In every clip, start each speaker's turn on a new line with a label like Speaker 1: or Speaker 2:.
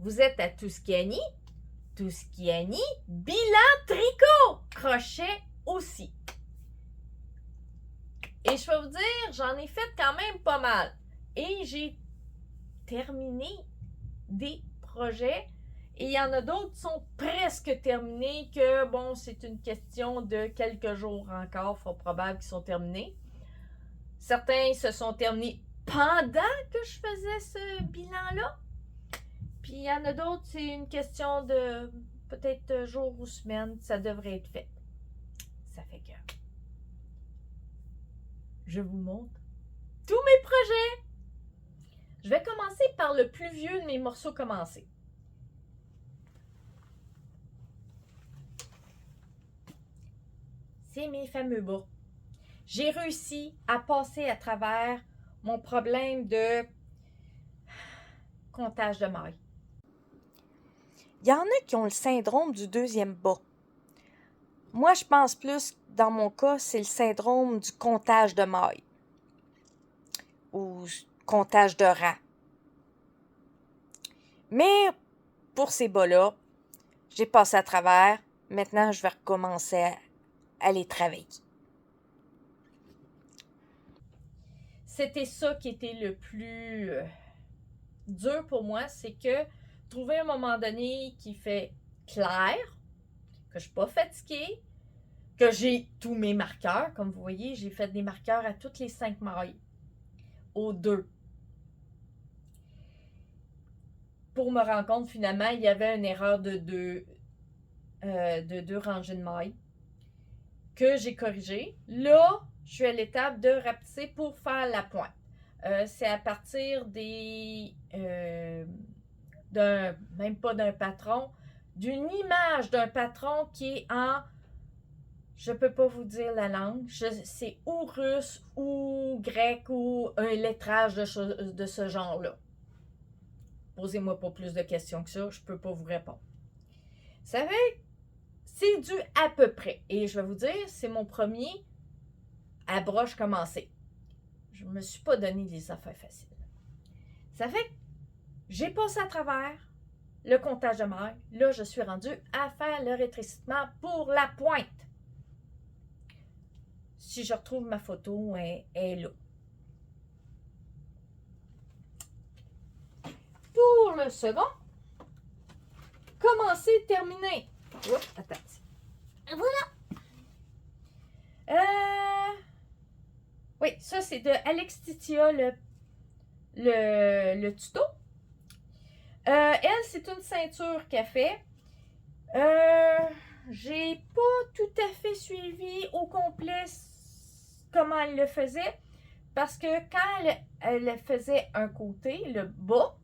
Speaker 1: vous êtes à Tuscany, bilan tricot, crochet aussi. Et je vais vous dire, j'en ai fait quand même pas mal. Et j'ai terminé des projets. Et il y en a d'autres qui sont presque terminés, que bon, c'est une question de quelques jours encore, fort probable qu'ils sont terminés. Certains se sont terminés pendant que je faisais ce bilan-là. Puis il y en a d'autres, c'est une question de peut-être jours ou semaines, ça devrait être fait. Ça fait que je vous montre tous mes projets. Je vais commencer par le plus vieux de mes morceaux commencés. C'est mes fameux bas. J'ai réussi à passer à travers mon problème de comptage de mailles. Il y en a qui ont le syndrome du deuxième bas. Moi, je pense plus, dans mon cas, c'est le syndrome du comptage de mailles ou comptage de rang. Mais pour ces bas-là, j'ai passé à travers. Maintenant, je vais recommencer à les travailler. C'était ça qui était le plus dur pour moi, c'est que trouver un moment donné qui fait clair, que je ne suis pas fatiguée, que j'ai tous mes marqueurs. Comme vous voyez, j'ai fait des marqueurs à toutes les 5 mailles, aux 2. Pour me rendre compte, finalement, il y avait une erreur de deux rangées de mailles que j'ai corrigée. Là, je suis à l'étape de rapetisser pour faire la pointe. C'est à partir des... même pas d'un patron, d'une image d'un patron qui est en... Je peux pas vous dire la langue. C'est ou russe ou grec ou un lettrage de ce genre-là. Posez-moi pas plus de questions que ça, je peux pas vous répondre. Vous savez, c'est dû à peu près. Et je vais vous dire, c'est mon premier à broche commencé. Je me suis pas donné des affaires faciles. Ça fait que j'ai passé à travers le comptage de mailles. Là, je suis rendue à faire le rétrécissement pour la pointe. Si je retrouve ma photo, elle est là. Pour le second, commencer, terminer. Oups, attends. Voilà. Oui, ça c'est de Alex Titia, le tuto. Elle, c'est une ceinture qu'elle fait. J'ai pas tout à fait suivi au complet comment elle le faisait. Parce que quand elle faisait un côté, le bas,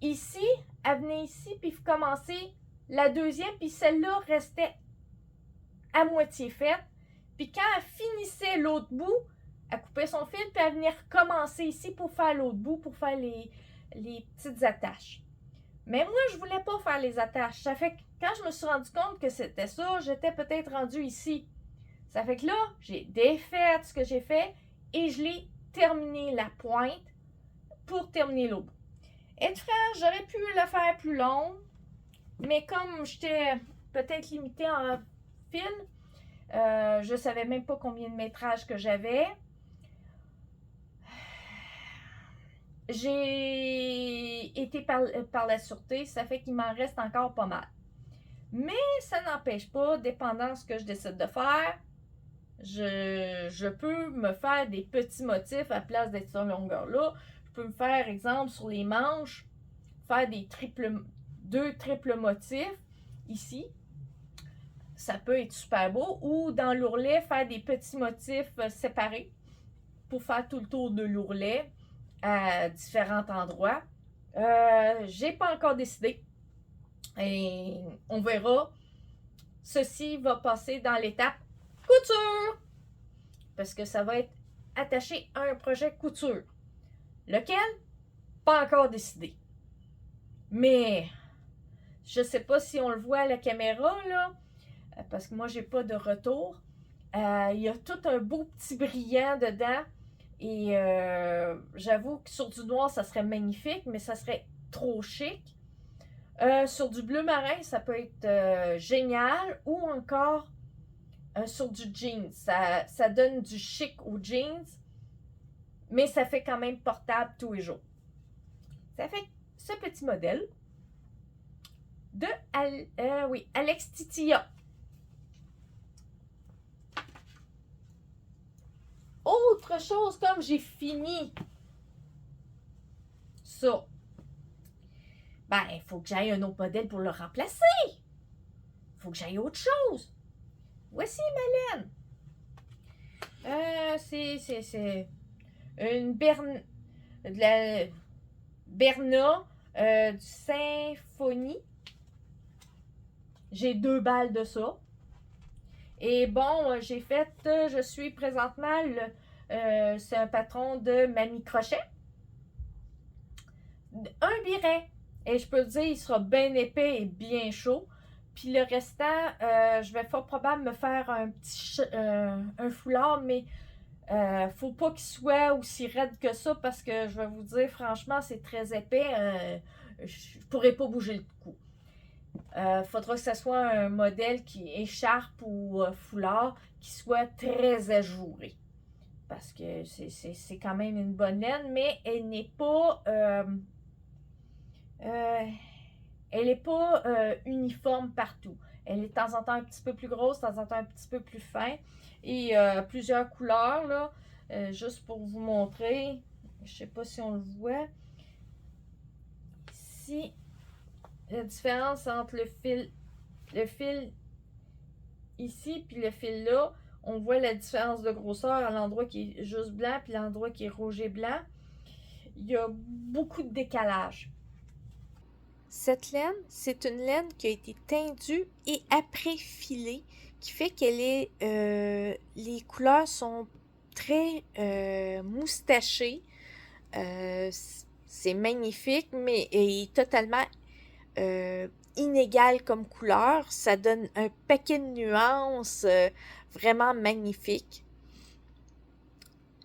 Speaker 1: ici, elle venait ici, puis commencer la deuxième, puis celle-là restait à moitié faite. Puis quand elle finissait l'autre bout, elle coupait son fil, puis elle venait recommencer ici pour faire l'autre bout, pour faire les petites attaches. Mais moi, je voulais pas faire les attaches. Ça fait que quand je me suis rendu compte que c'était ça, j'étais peut-être rendue ici. Ça fait que là, j'ai défait ce que j'ai fait et je l'ai terminé la pointe pour terminer l'autre bout. Être franche, j'aurais pu le faire plus long, mais comme j'étais peut-être limitée en fil, je ne savais même pas combien de métrage que j'avais. J'ai été par la sûreté, ça fait qu'il m'en reste encore pas mal. Mais ça n'empêche pas, dépendant de ce que je décide de faire, je peux me faire des petits motifs à place d'être sur longueur-là. Je peux me faire, exemple, sur les manches, faire deux triples motifs ici. Ça peut être super beau. Ou dans l'ourlet, faire des petits motifs séparés pour faire tout le tour de l'ourlet à différents endroits. J'ai pas encore décidé. Et on verra. Ceci va passer dans l'étape couture. Parce que ça va être attaché à un projet couture. Lequel? Pas encore décidé. Mais je sais pas si on le voit à la caméra, là, parce que moi, j'ai pas de retour. Il y a tout un beau petit brillant dedans. Et j'avoue que sur du noir, ça serait magnifique, mais ça serait trop chic. Sur du bleu marin, ça peut être génial. Ou encore sur du jeans. Ça donne du chic aux jeans, mais ça fait quand même portable tous les jours. Ça fait ce petit modèle de Alex Titilla. Autre chose, comme j'ai fini ça, ben, il faut que j'aille un autre modèle pour le remplacer. Il faut que j'aille autre chose. Voici ma laine. C'est une de la Berna du Symphonie. J'ai 2 balles de ça. Et bon, j'ai fait, je suis présentement, c'est un patron de Mamie Crochet. Un biret. Et je peux te dire, il sera bien épais et bien chaud. Puis le restant, je vais fort probablement me faire un petit un foulard, mais faut pas qu'il soit aussi raide que ça parce que je vais vous dire, franchement, c'est très épais. Je pourrais pas bouger le cou. Faudra que ce soit un modèle qui écharpe ou foulard qui soit très ajouré. Parce que c'est quand même une bonne laine, mais elle n'est pas uniforme partout. Elle est de temps en temps un petit peu plus grosse, de temps en temps un petit peu plus fin. Et plusieurs couleurs, là. Juste pour vous montrer. Je sais pas si on le voit. Ici, la différence entre le fil ici puis le fil là, on voit la différence de grosseur à l'endroit qui est juste blanc puis l'endroit qui est rouge et blanc. Il y a beaucoup de décalage.
Speaker 2: Cette laine, c'est une laine qui a été teindue et après filée, qui fait qu'elle est, les couleurs sont très moustachées. C'est magnifique, mais est totalement inégal comme couleur. Ça donne un paquet de nuances vraiment magnifiques.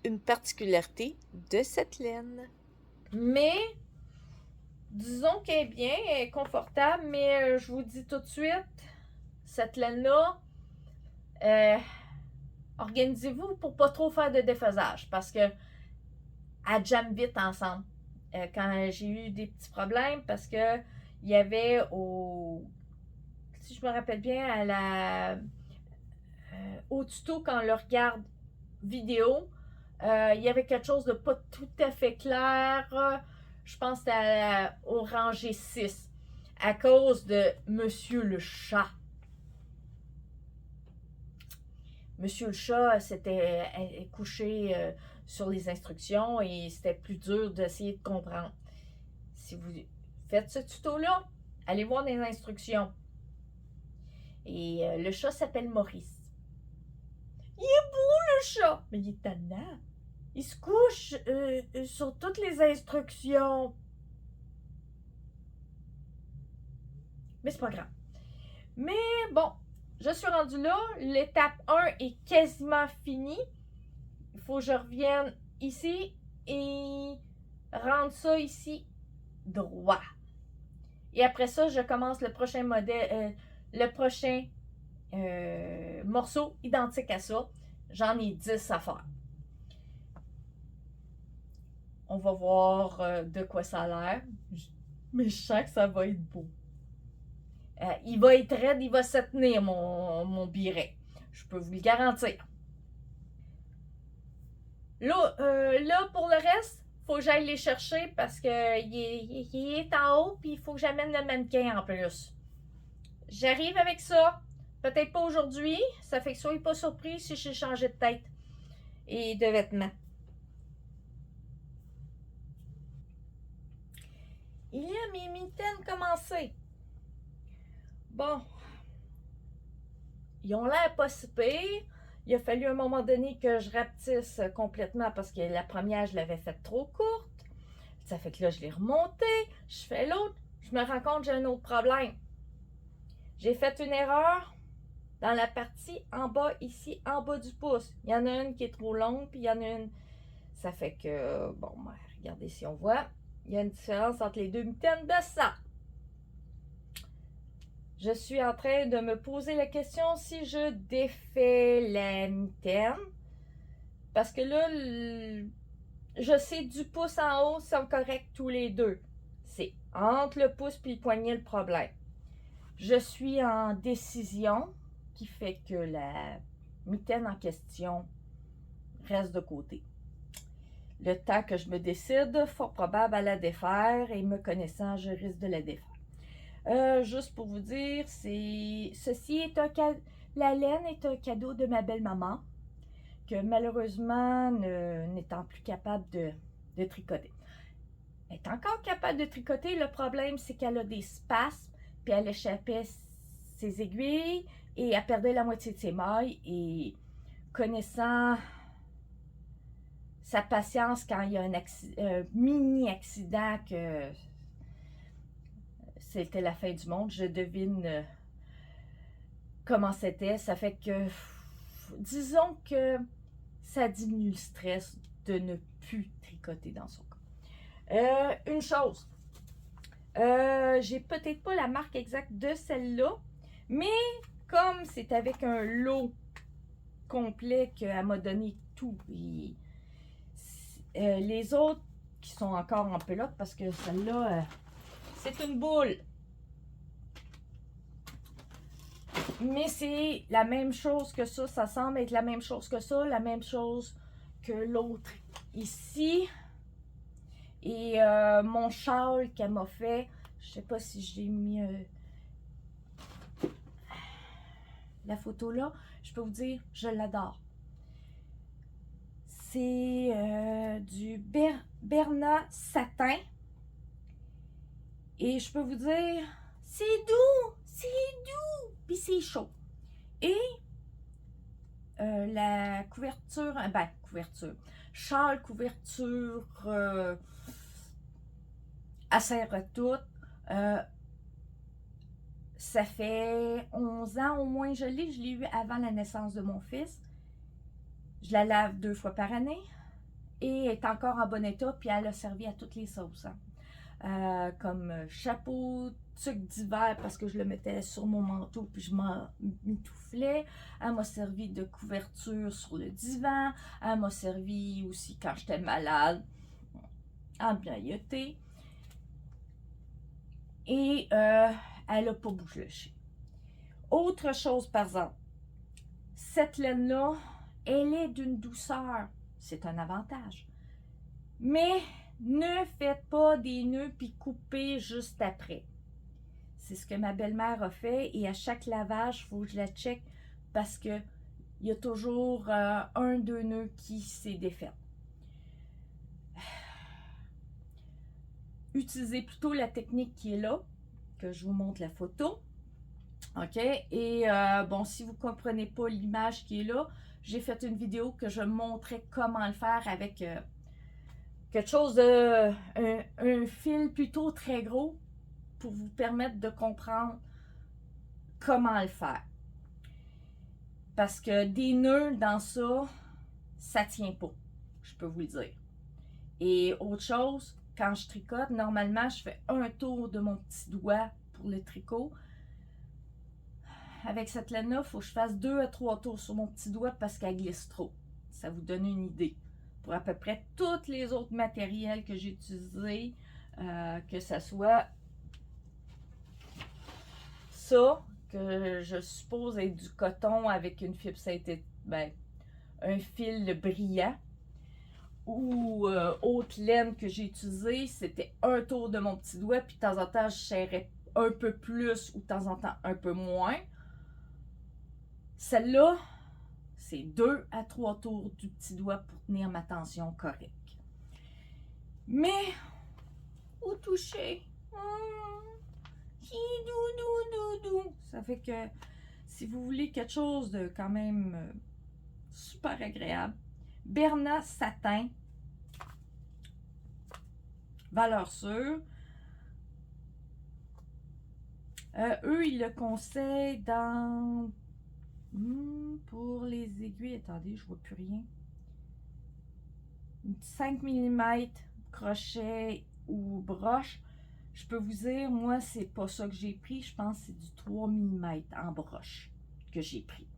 Speaker 2: Une particularité de cette laine.
Speaker 1: Mais disons qu'elle est bien, elle est confortable, mais je vous dis tout de suite, cette laine-là, organisez-vous pour pas trop faire de défaisage parce que elle jamme vite ensemble. Quand j'ai eu des petits problèmes parce que il y avait si je me rappelle bien, au tuto quand on le regarde vidéo, il y avait quelque chose de pas tout à fait clair. Je pense que c'était au rangé 6 à cause de Monsieur le chat. Monsieur le chat s'était couché sur les instructions et c'était plus dur d'essayer de comprendre. Si vous faites ce tuto-là, allez voir les instructions. Et le chat s'appelle Maurice. Il est beau le chat, mais il est tannant. Il se couche sur toutes les instructions. Mais c'est pas grave. Mais bon, je suis rendue là. L'étape 1 est quasiment finie. Il faut que je revienne ici et rendre ça ici droit. Et après ça, je commence le prochain modèle, le prochain morceau identique à ça. J'en ai 10 à faire. On va voir de quoi ça a l'air. Mais je sens que ça va être beau. Il va être raide, il va se tenir, mon biret. Je peux vous le garantir. Là pour le reste, il faut que j'aille les chercher parce qu'il est en haut puis il faut que j'amène le mannequin en plus. J'arrive avec ça. Peut-être pas aujourd'hui. Ça fait que soyez pas surpris si j'ai changé de tête et de vêtements. Il y a mes mitaines commencées. Bon. Ils ont l'air pas si pires. Il a fallu à un moment donné que je rapetisse complètement parce que la première, je l'avais faite trop courte. Ça fait que là, je l'ai remontée. Je fais l'autre. Je me rends compte que j'ai un autre problème. J'ai fait une erreur dans la partie en bas, ici, en bas du pouce. Il y en a une qui est trop longue, puis il y en a une Ça fait que, bon, ben, regardez si on voit, il y a une différence entre les deux mitaines de ça. Je suis en train de me poser la question si je défais la mitaine. Parce que là, je sais du pouce en haut sont corrects tous les deux. C'est entre le pouce et le poignet le problème. Je suis en décision qui fait que la mitaine en question reste de côté. Le temps que je me décide, fort probable à la défaire et me connaissant, je risque de la défaire. Juste pour vous dire, ceci est un cadeau. La laine est un cadeau de ma belle-maman que malheureusement, n'étant plus capable de tricoter. Elle est encore capable de tricoter, le problème c'est qu'elle a des spasmes, puis elle échappait ses aiguilles et elle perdait la moitié de ses mailles et connaissant sa patience quand il y a un mini accident que c'était la fin du monde, je devine comment c'était, ça fait que disons que ça diminue le stress de ne plus tricoter dans son cas. Une chose, j'ai peut-être pas la marque exacte de celle-là, mais comme c'est avec un lot complet qu'elle m'a donné tout, les autres qui sont encore en pelote, parce que celle-là, c'est une boule. Mais c'est la même chose que ça semble être la même chose que ça, la même chose que l'autre ici. Et mon châle qu'elle m'a fait, je sais pas si j'ai mis la photo là, je peux vous dire, je l'adore. C'est du Bernat satin. Et je peux vous dire, c'est doux, puis c'est chaud. Et la couverture, châle, couverture, elle sert toute. Ça fait 11 ans au moins je l'ai eu avant la naissance de mon fils. Je la lave 2 fois par année et est encore en bon état, puis elle a servi à toutes les sauces. Hein. Comme chapeau, tuque d'hiver parce que je le mettais sur mon manteau puis je m'en mitouflais. Elle m'a servi de couverture sur le divan. Elle m'a servi aussi quand j'étais malade en emmailloté. Et elle n'a pas bougé. Autre chose par exemple, cette laine-là, elle est d'une douceur. C'est un avantage. Mais ne faites pas des nœuds puis coupez juste après. C'est ce que ma belle-mère a fait et à chaque lavage, il faut que je la check parce que il y a toujours 1-2 nœuds qui s'est défait. Utilisez plutôt la technique qui est là, que je vous montre la photo. OK? Et bon, si vous ne comprenez pas l'image qui est là, j'ai fait une vidéo que je montrais comment le faire avec quelque chose de... un fil plutôt très gros pour vous permettre de comprendre comment le faire. Parce que des nœuds dans ça, ça tient pas. Je peux vous le dire. Et autre chose, quand je tricote, normalement, je fais un tour de mon petit doigt pour le tricot. Avec cette laine-là, il faut que je fasse 2 à 3 tours sur mon petit doigt parce qu'elle glisse trop. Ça vous donne une idée. Pour à peu près tous les autres matériels que j'ai utilisés, que ce soit ça, que je suppose être du coton avec une fibre synthétique, un fil brillant, ou autre laine que j'ai utilisée, c'était un tour de mon petit doigt, puis de temps en temps, je serrais un peu plus ou de temps en temps un peu moins. Celle-là, c'est 2 à 3 tours du petit doigt pour tenir ma tension correcte. Mais, au toucher, ça fait que si vous voulez quelque chose de quand même super agréable, Bernat satin, valeur sûre. Eux, ils le conseillent dans... pour les aiguilles, attendez, je vois plus rien. 5 mm crochet ou broche, je peux vous dire, moi, c'est pas ça que j'ai pris. Je pense que c'est du 3 mm en broche que j'ai pris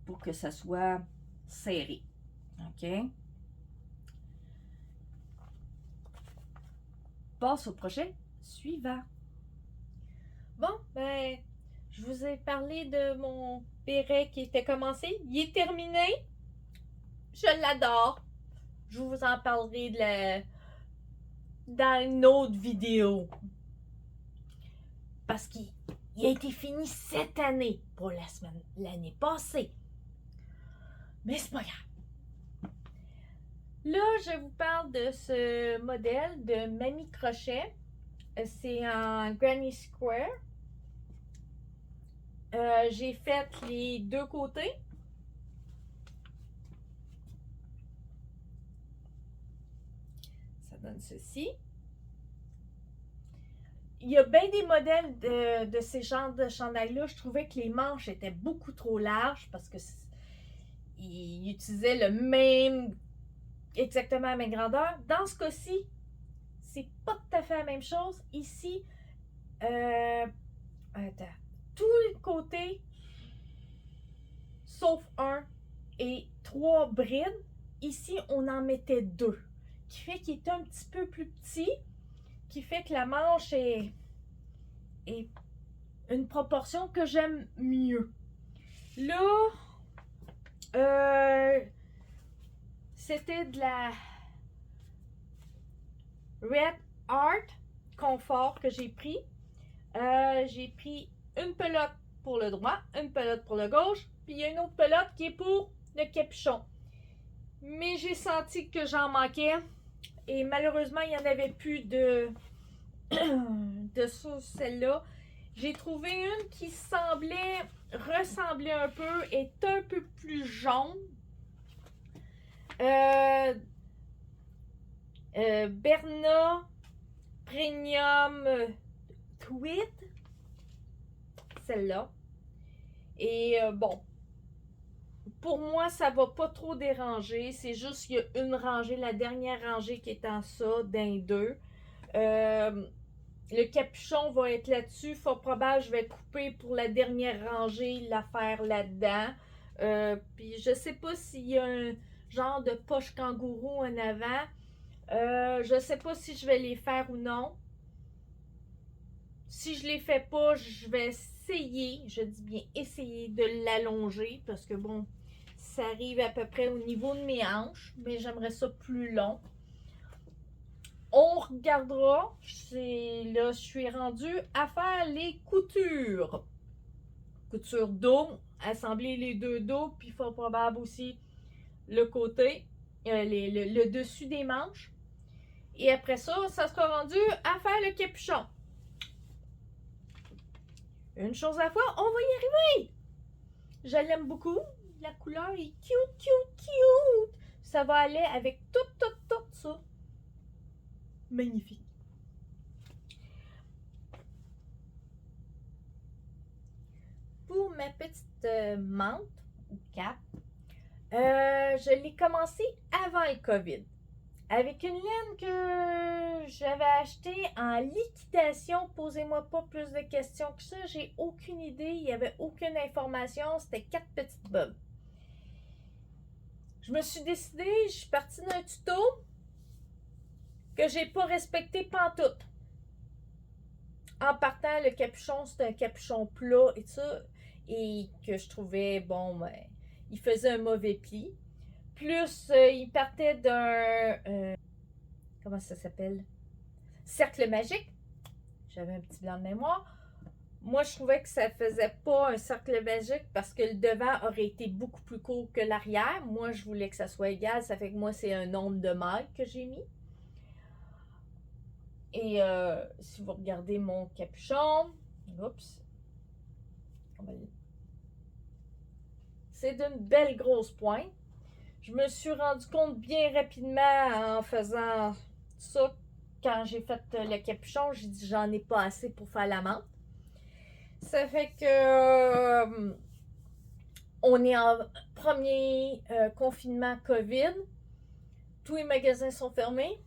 Speaker 1: pour que ça soit serré. OK? Passe au projet suivant.
Speaker 2: Bon, ben, je vous ai parlé de mon béret qui était commencé. Il est terminé. Je l'adore. Je vous en parlerai dans une autre vidéo. Parce qu'il a été fini cette année, pas l'année passée. Mais c'est pas grave. Là, je vous parle de ce modèle de Mamie Crochet. C'est en Granny Square. J'ai fait les deux côtés. Ça donne ceci. Il y a bien des modèles de ces genres de chandails-là. Je trouvais que les manches étaient beaucoup trop larges parce que ils utilisaient exactement la même grandeur. Dans ce cas-ci, c'est pas tout à fait la même chose. Ici, tous les côtés, sauf un et 3 brides. Ici, on en mettait 2, qui fait qu'il est un petit peu plus petit, qui fait que la manche est une proportion que j'aime mieux. Là, c'était de la Red Art Confort que j'ai pris. J'ai pris une pelote pour le droit, une pelote pour le gauche, puis il y a une autre pelote qui est pour le capuchon. Mais j'ai senti que j'en manquais et malheureusement, il n'y en avait plus de celle-là. J'ai trouvé une qui ressemblait un peu, est un peu plus jaune. Berna Premium Tweed. Celle-là. Et bon, pour moi, ça va pas trop déranger. C'est juste qu'il y a une rangée, la dernière rangée qui est en ça, d'un deux. Le capuchon va être là-dessus. Fort probable, je vais couper pour la dernière rangée, la faire là-dedans. Puis je sais pas s'il y a un genre de poche kangourou en avant. Je sais pas si je vais les faire ou non. Si je les fais pas, je vais essayer, je dis bien essayer de l'allonger parce que bon, ça arrive à peu près au niveau de mes hanches, mais j'aimerais ça plus long. On regardera. Là, je suis rendue à faire les coutures. Couture dos, assembler les deux dos, puis fort probable aussi le côté, le dessus des manches. Et après ça, ça sera rendu à faire le capuchon. Une chose à la fois, on va y arriver! Je l'aime beaucoup. La couleur est cute, cute, cute. Ça va aller avec tout ça. Magnifique. Pour ma petite mante ou cape, je l'ai commencé avant le COVID. Avec une laine que j'avais achetée en liquidation. Posez-moi pas plus de questions que ça. J'ai aucune idée. Il n'y avait aucune information. C'était 4 petites bobs. Je me suis décidée, je suis partie d'un tuto que j'ai pas respecté pantoute. En partant, le capuchon, c'était un capuchon plat et tout ça. Et que je trouvais, bon, ben, il faisait un mauvais pli. Plus, il partait d'un... comment ça s'appelle? Cercle magique. J'avais un petit blanc de mémoire. Moi, je trouvais que ça ne faisait pas un cercle magique parce que le devant aurait été beaucoup plus court que l'arrière. Moi, je voulais que ça soit égal. Ça fait que moi, c'est un nombre de mailles que j'ai mis. Et si vous regardez mon capuchon, oups, c'est d'une belle grosse pointe. Je me suis rendu compte bien rapidement en faisant ça. Quand j'ai fait le capuchon, j'ai dit j'en ai pas assez pour faire la menthe. Ça fait que on est en premier confinement COVID.
Speaker 1: tous les magasins sont fermés.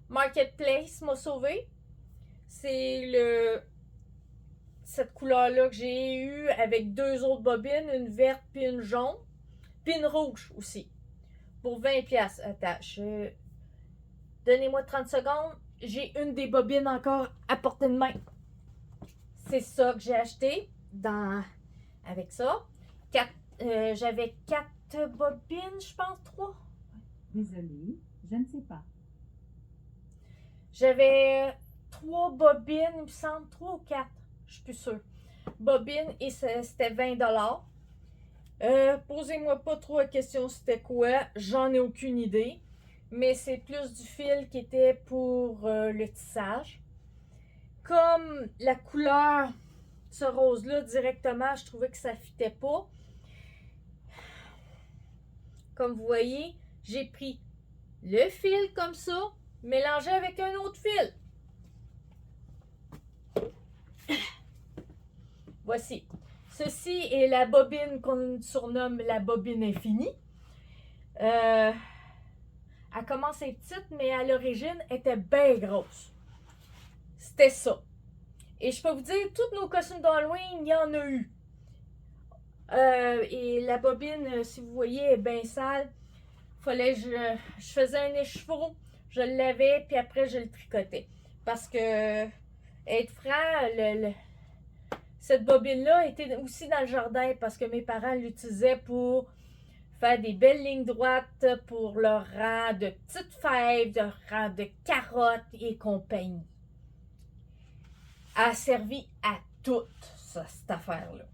Speaker 1: Marketplace m'a sauvé. C'est cette couleur-là que j'ai eue avec 2 autres bobines, une verte puis une jaune, puis une rouge aussi, pour 20$. Attends, donnez-moi 30 secondes. J'ai une des bobines encore à portée de main. C'est ça que j'ai acheté avec ça. J'avais 4 bobines, je pense, 3.
Speaker 3: Désolée, je ne sais pas.
Speaker 1: J'avais 3 bobines, il me semble, 3 ou 4, je suis plus sûre. Bobines et c'était 20$. Posez-moi pas trop la question c'était quoi, j'en ai aucune idée. Mais c'est plus du fil qui était pour le tissage. Comme la couleur, ce rose-là, directement, je trouvais que ça ne fitait pas. Comme vous voyez, j'ai pris le fil comme ça, mélangé avec un autre fil. Voici. Ceci est la bobine qu'on surnomme la bobine infinie. Elle commence à être petite, mais à l'origine, elle était bien grosse. C'était ça. Et je peux vous dire, tous nos costumes d'Halloween, il y en a eu. Et la bobine, si vous voyez, est bien sale. Fallait que je faisais un écheveau, je le lavais, puis après, je le tricotais. Parce que, être franc, cette bobine-là était aussi dans le jardin parce que mes parents l'utilisaient pour faire des belles lignes droites pour leur rang de petites fèves, de rang de carottes et compagnie. A servi à tout, ça, cette affaire-là.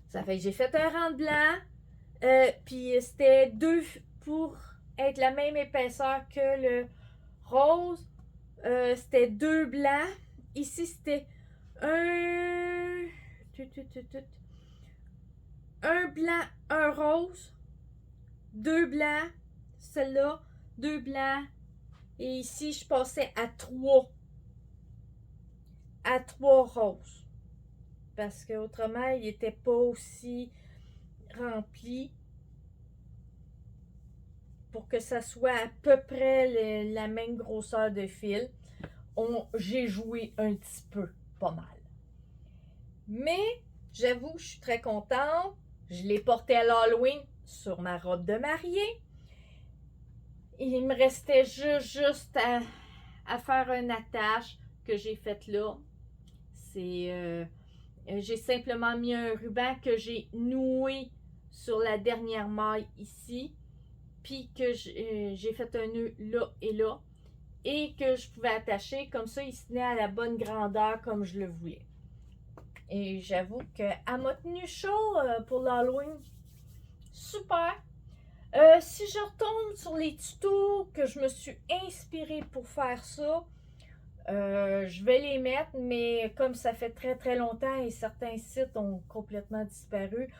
Speaker 1: Ça fait que j'ai fait un rang de blanc, puis c'était 2 pour être la même épaisseur que le rose. C'était 2 blancs. Ici, c'était un blanc, un rose, 2 blancs, celle-là, 2 blancs, et ici, je passais à 3 roses. Parce qu'autrement, il n'était pas aussi rempli pour que ça soit à peu près la même grosseur de fil. J'ai joué un petit peu, pas mal. Mais, j'avoue, je suis très contente. Je l'ai porté à l'Halloween sur ma robe de mariée. Il me restait juste à faire une attache que j'ai faite là. J'ai simplement mis un ruban que j'ai noué sur la dernière maille ici. Puis que j'ai fait un nœud là et là. Et que je pouvais attacher. Comme ça, il se tenait à la bonne grandeur comme je le voulais. Et j'avoue qu'elle m'a tenu chaud pour l'Halloween. Super! Si je retombe sur les tutos que je me suis inspirée pour faire ça, je vais les mettre, mais comme ça fait très très longtemps et certains sites ont complètement disparu,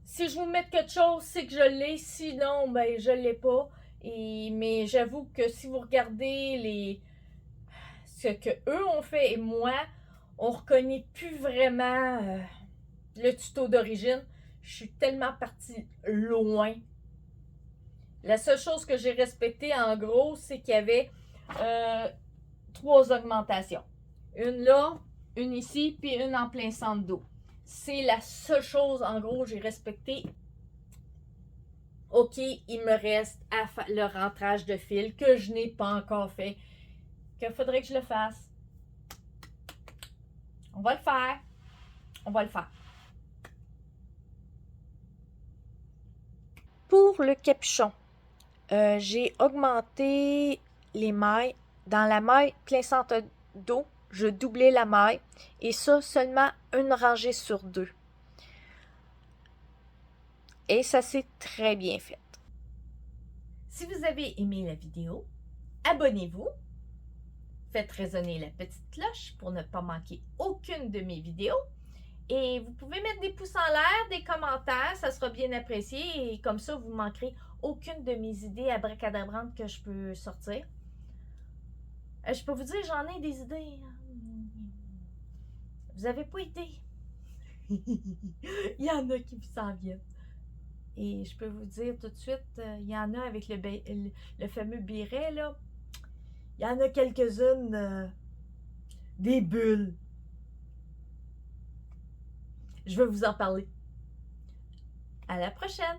Speaker 1: si je vous mets quelque chose, c'est que je l'ai, sinon, ben je l'ai pas. Mais j'avoue que si vous regardez ce que eux ont fait et moi, on reconnaît plus vraiment le tuto d'origine. Je suis tellement partie loin. La seule chose que j'ai respectée, en gros, c'est qu'il y avait 3 augmentations. Une là, une ici, puis une en plein centre d'eau. C'est la seule chose, en gros, j'ai respecté. OK, il me reste le rentrage de fil que je n'ai pas encore fait. Qu'il faudrait que je le fasse. On va le faire. On va le faire.
Speaker 2: Pour le capuchon, j'ai augmenté les mailles. Dans la maille plein centre d'eau, je doublais la maille. Et ça, seulement une rangée sur 2. Et ça s'est très bien fait.
Speaker 1: Si vous avez aimé la vidéo, abonnez-vous. Faites résonner la petite cloche pour ne pas manquer aucune de mes vidéos. Et vous pouvez mettre des pouces en l'air, des commentaires, ça sera bien apprécié. Et comme ça, vous ne manquerez aucune de mes idées abracadabrantes que je peux sortir. Je peux vous dire, j'en ai des idées. Vous n'avez pas idée. Il y en a qui s'en viennent. Et je peux vous dire tout de suite, il y en a avec le fameux biret, là. Il y en a quelques-unes, des bulles. Je vais vous en parler. À la prochaine!